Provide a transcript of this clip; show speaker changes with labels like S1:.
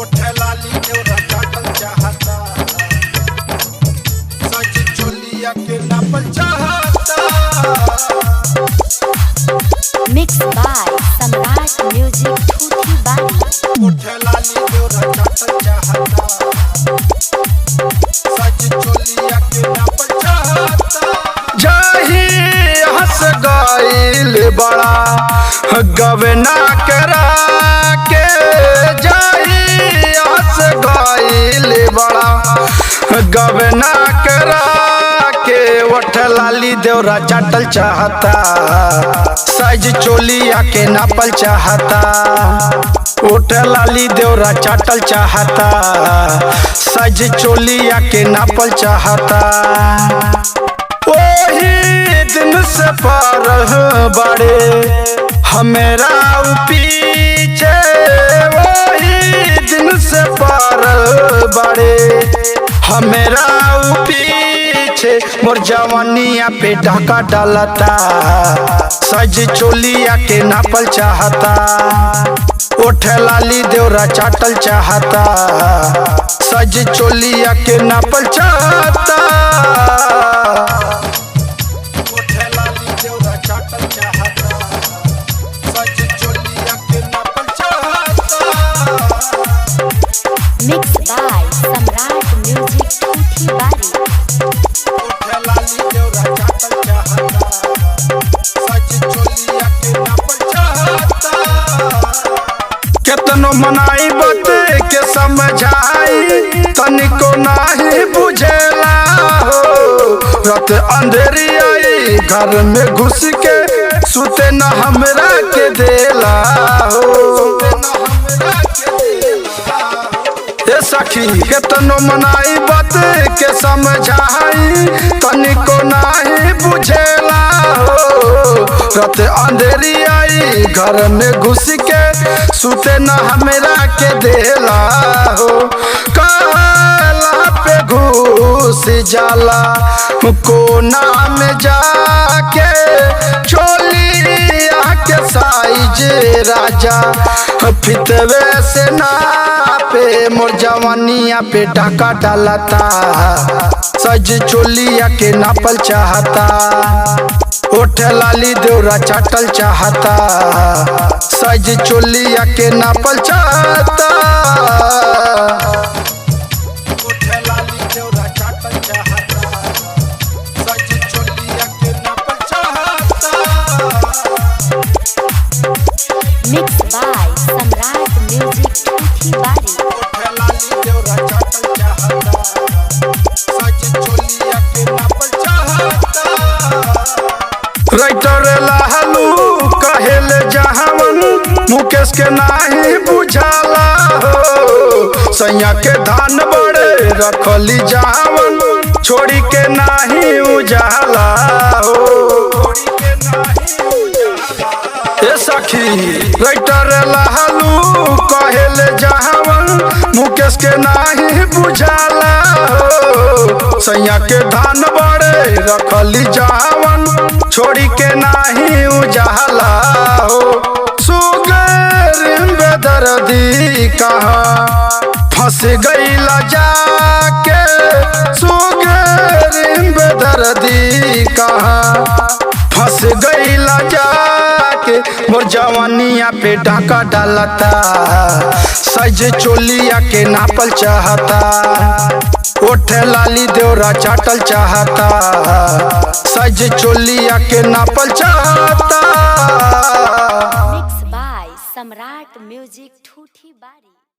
S1: उठे लाली देवरा चाटल चाहता, सज चोलिया के नापल चाहता।
S2: Mixed by Samrat Music Thuthi Bari।
S1: उठे लाली देवरा चाटल चाहता, सज चोलिया के नापल चाहता।
S3: जाही हंस गईल बड़ा गवना करा के, जाही हंस गईल बड़ा गवना करा के। उठ लाली देवरा चाटल चाहता, साइज चोलिया के नापल चाहता। उठ लाली देवरा चाटल चाहता, साइज चोलिया के नापल चाहता। वही दिन से पार बड़े हमेरा पीछे, वही दिन से पार बड़े हमेरा पीछे। मोर जवानिया पे ढाका डालता, सज चोलिया के नापल चाहता। उठ लाली देवरा चाटल चाहता, सज चोलिया के नापल चाहता।
S1: उठे लाली देवरा चाटल चाहता, सज चोलिया के नापल चाहता।
S2: Mixed by Samrat Music Thuthi Bari।
S1: उठे लाली देवरा चाटल चाहता, सज चोलिया के नापल चाहता।
S3: केतनो मनाई बात के समझाई, तनिको नाही बुझेला हो। रात अंधेरी आई घर में घुस के, सुते न हमरा के देला हो। ए सखी केतनो मनाई बात के समझाई, तनिको नाही बुझेला हो। रात अंधेरी आई घर में घुस के, सुते न हमरा के देला हो। काला पे घुस जाला कोना में जाके, चोलिया के साइज राजा फितवे से नापे। मोर जवानिया पे ढाका डालता, सज चोलिया के नापल चाहता। उठ लाली देवरा चाटल चाहता, सज चोलिया के नापल चाहता।
S1: उठे लाली देवरा चाटल चाहता, सज चोलिया के नापल चाहता।
S2: Mixed by Samrat Music Thuthi Bari।
S1: उठे लाली देवरा चाटल चाहता, सज चोलिया के नापल चाहता।
S3: राइटर लालू कहेल जहावन, मुकेश के नाही बुझाला हो। सैया के धान बड़े रखली जहावन, छोड़ी के नाही उजाला हो। ए सखी राइटर लालू कहेल जहावन, मुकेश के नाही बुझाला हो। सैया के धान बड़े रखली जहावन, छोड़ी के नाही उजाला हो। सुगर बेदर्दी कहाँ फंस गईला जाके, सुगर बेदर्दी कहाँ फंस गईला जाके। मोर जवानिया पे ढाका डालता, सज चोलिया के नापल चाहता। उठ लाली देवरा चाटल चाहता, सज चोलिया के नापल चाहता।
S2: Mixed by Samrat Music Thuthi Bari।